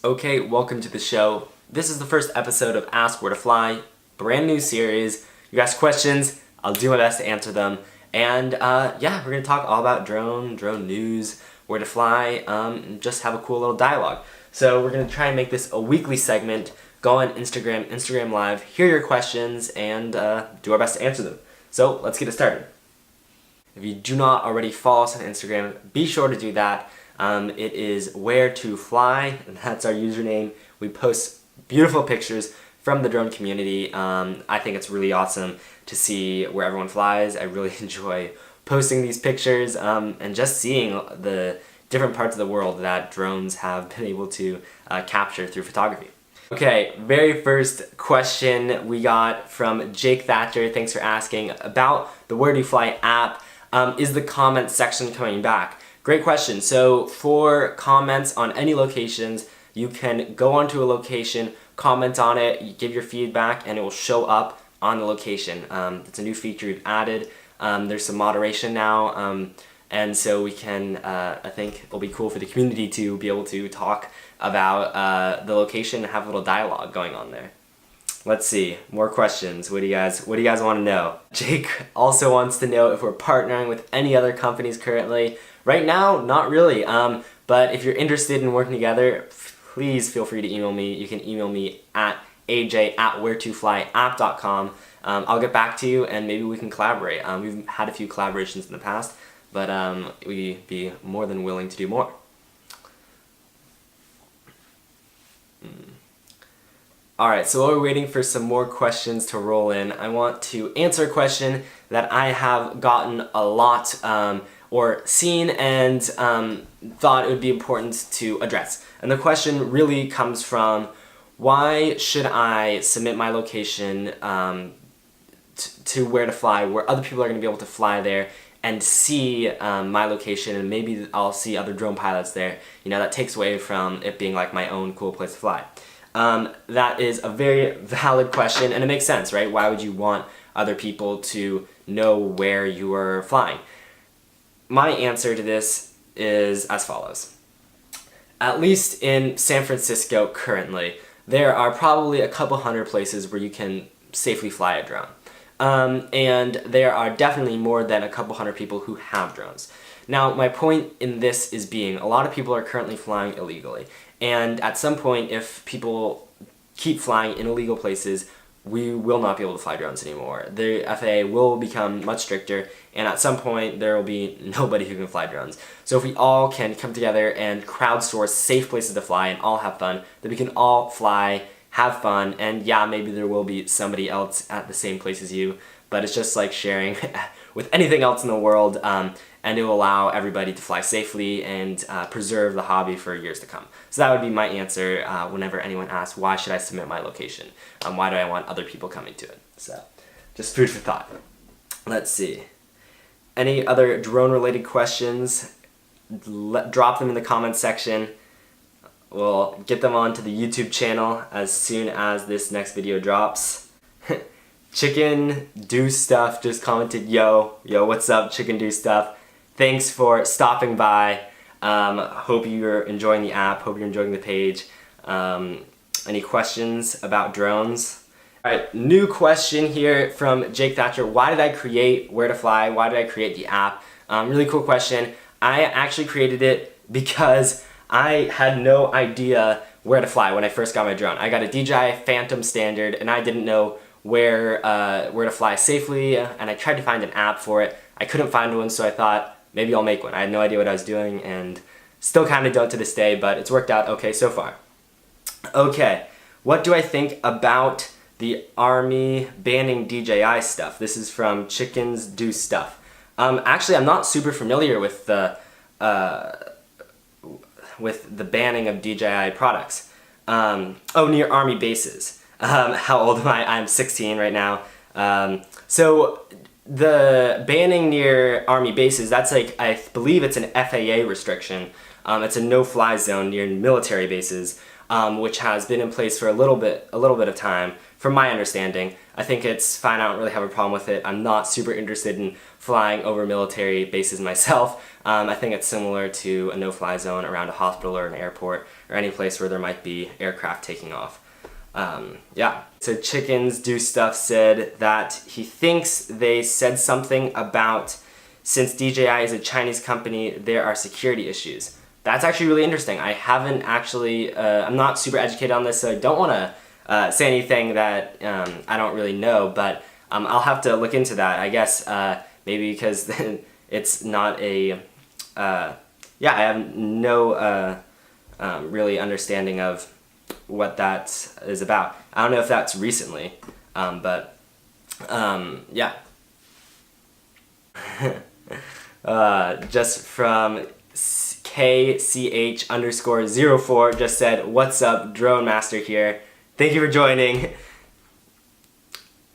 Okay, welcome to the show. This is the first episode of Ask Where to Fly, brand new series. You ask questions, I'll do my best to answer them. And yeah, we're gonna talk all about drone news, where to fly, and just have a cool little dialogue. So we're gonna try and make this a weekly segment. Go on Instagram Live, hear your questions, and do our best to answer them. So let's get it started. If you do not already follow us on Instagram, be sure to do that. It is Where2fly, and that's our username. We post beautiful pictures from the drone community. I think it's really awesome to see where everyone flies. I really enjoy posting these pictures and just seeing the different parts of the world that drones have been able to capture through photography. Okay, very first question we got from Jake Thatcher. Thanks for asking about the Where2fly app. Is the comment section coming back? Great question. So for comments on any locations, you can go onto a location, comment on it, you give your feedback, and it will show up on the location. It's a new feature we've added. There's some moderation now, and so we can, I think it'll be cool for the community to be able to talk about the location and have a little dialogue going on there. Let's see, more questions. What do you guys want to know? Jake also wants to know if we're partnering with any other companies currently. Right now, not really, but if you're interested in working together, please feel free to email me. You can email me at aj@where2flyapp.com. I'll get back to you and maybe we can collaborate. We've had a few collaborations in the past, but we'd be more than willing to do more. Alright, so while we're waiting for some more questions to roll in, I want to answer a question that I have gotten a lot or seen and thought it would be important to address. And the question really comes from, why should I submit my location to Where to Fly, where other people are going to be able to fly there and see my location, and maybe I'll see other drone pilots there. You know, that takes away from it being like my own cool place to fly. That is a very valid question, and it makes sense, right? Why would you want other people to know where you are flying? My answer to this is as follows. At least in San Francisco currently, there are probably a couple hundred places where you can safely fly a drone. And there are definitely more than a couple hundred people who have drones. Now, my point in this is being, a lot of people are currently flying illegally. And at some point, if people keep flying in illegal places, we will not be able to fly drones anymore. The FAA will become much stricter, and at some point there will be nobody who can fly drones. So if we all can come together and crowdsource safe places to fly and all have fun, then we can all fly, have fun, and yeah, maybe there will be somebody else at the same place as you, but it's just like sharing with anything else in the world, and it will allow everybody to fly safely and preserve the hobby for years to come. So that would be my answer whenever anyone asks, why should I submit my location? Why do I want other people coming to it? So, just food for thought. Let's see. Any other drone-related questions? Drop them in the comments section. We'll get them onto the YouTube channel as soon as this next video drops. Chicken Do Stuff just commented, yo, what's up, Chicken Do Stuff? Thanks for stopping by. Hope you're enjoying the app, hope you're enjoying the page. Any questions about drones? Alright, new question here from Jake Thatcher. Why did I create Where to Fly? Why did I create the app? Really cool question. I actually created it because I had no idea where to fly when I first got my drone. I got a DJI Phantom Standard and I didn't know where to fly safely, and I tried to find an app for it. I couldn't find one, so I thought maybe I'll make one. I had no idea what I was doing and still kind of don't to this day, but it's worked out okay so far. Okay, what do I think about the Army banning DJI stuff? This is from Chickens Do Stuff. Actually, I'm not super familiar with the banning of DJI products. Near Army bases. How old am I? I'm 16 right now. So the banning near Army bases, that's like, I believe it's an FAA restriction. It's a no-fly zone near military bases, which has been in place for a little bit of time from my understanding. I think it's fine, I don't really have a problem with it. I'm not super interested in flying over military bases myself. I think it's similar to a no-fly zone around a hospital or an airport or any place where there might be aircraft taking off. Yeah. So Chickens Do Stuff said that he thinks they said something about since DJI is a Chinese company, there are security issues. That's actually really interesting. I haven't actually, I'm not super educated on this, so I don't want to say anything that I don't really know, but I'll have to look into that. I guess maybe because it's not a, yeah, I have no really understanding of what that is about. I don't know if that's recently, but yeah. Just from KCH_04 just said, "What's up, Drone Master here. Thank you for joining."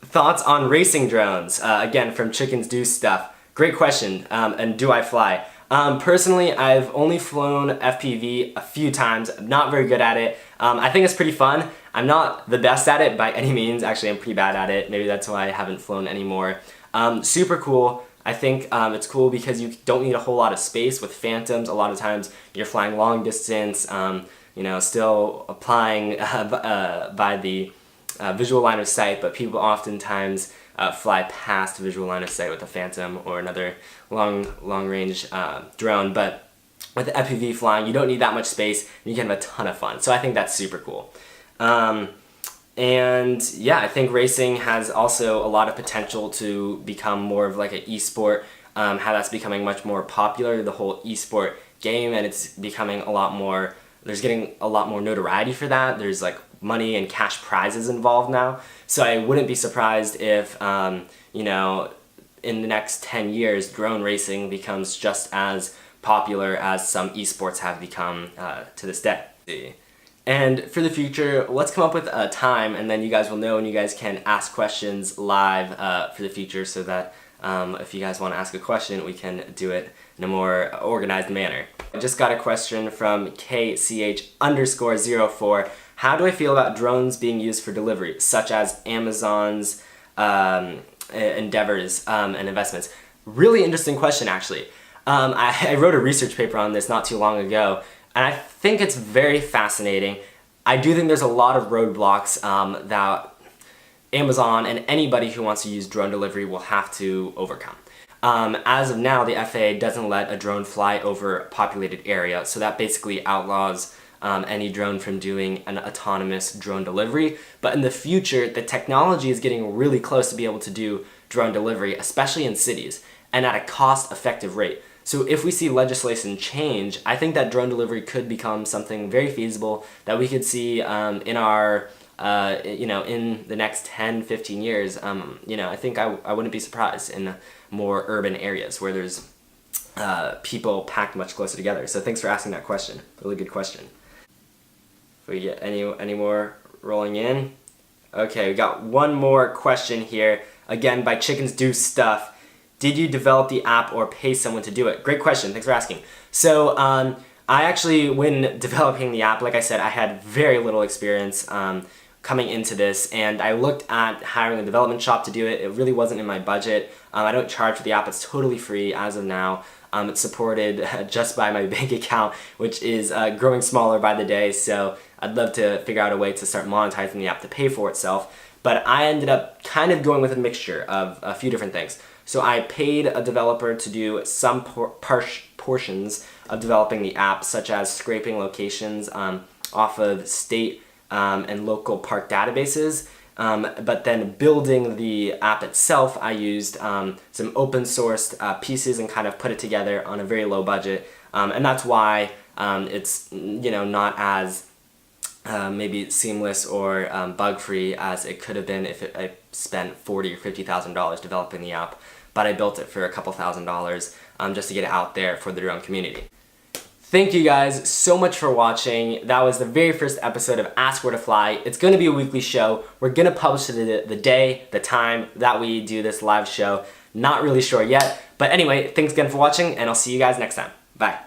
Thoughts on racing drones? Again, from Chickens Do Stuff. Great question. And do I fly? Personally, I've only flown FPV a few times. I'm not very good at it. I think it's pretty fun. I'm not the best at it by any means. Actually, I'm pretty bad at it. Maybe that's why I haven't flown anymore. Super cool. I think it's cool because you don't need a whole lot of space with Phantoms. A lot of times you're flying long distance, you know, still applying by the visual line of sight, but people oftentimes fly past visual line of sight with a Phantom or another long range drone. But with the FPV flying, you don't need that much space and you can have a ton of fun. So I think that's super cool. And yeah, I think racing has also a lot of potential to become more of like an esport, how that's becoming much more popular, the whole esport game, and it's becoming a lot more, there's getting a lot more notoriety for that. There's like money and cash prizes involved now. So I wouldn't be surprised if, you know, in the next 10 years, drone racing becomes just as popular as some esports have become to this day. And for the future, let's come up with a time and then you guys will know and you guys can ask questions live for the future so that if you guys want to ask a question, we can do it in a more organized manner. I just got a question from KCH_04. How do I feel about drones being used for delivery, such as Amazon's endeavors and investments? Really interesting question, actually. I wrote a research paper on this not too long ago, and I think it's very fascinating. I do think there's a lot of roadblocks that Amazon and anybody who wants to use drone delivery will have to overcome. As of now, the FAA doesn't let a drone fly over a populated area, so that basically outlaws any drone from doing an autonomous drone delivery. But in the future, the technology is getting really close to be able to do drone delivery, especially in cities, and at a cost-effective rate. So if we see legislation change, I think that drone delivery could become something very feasible that we could see in our, you know, in the next 10, 15 years. You know, I think I wouldn't be surprised in more urban areas where there's people packed much closer together. So thanks for asking that question. Really good question. If we get any more rolling in. Okay, we got one more question here. Again, by Chickens Do Stuff. Did you develop the app or pay someone to do it? Great question, thanks for asking. So I actually, when developing the app, like I said, I had very little experience coming into this, and I looked at hiring a development shop to do it. It really wasn't in my budget. I don't charge for the app, it's totally free as of now. It's supported just by my bank account, which is growing smaller by the day, so I'd love to figure out a way to start monetizing the app to pay for itself. But I ended up kind of going with a mixture of a few different things. So I paid a developer to do some portions of developing the app, such as scraping locations off of state and local park databases. But then building the app itself, I used some open sourced pieces and kind of put it together on a very low budget. And that's why it's, you know, not as maybe seamless or bug-free as it could have been if I spent $40,000 or $50,000 developing the app. But I built it for a couple $1,000s just to get it out there for the drone community. Thank you guys so much for watching. That was the very first episode of Ask Where to Fly. It's going to be a weekly show. We're going to publish it the day, the time that we do this live show. Not really sure yet. But anyway, thanks again for watching, and I'll see you guys next time. Bye.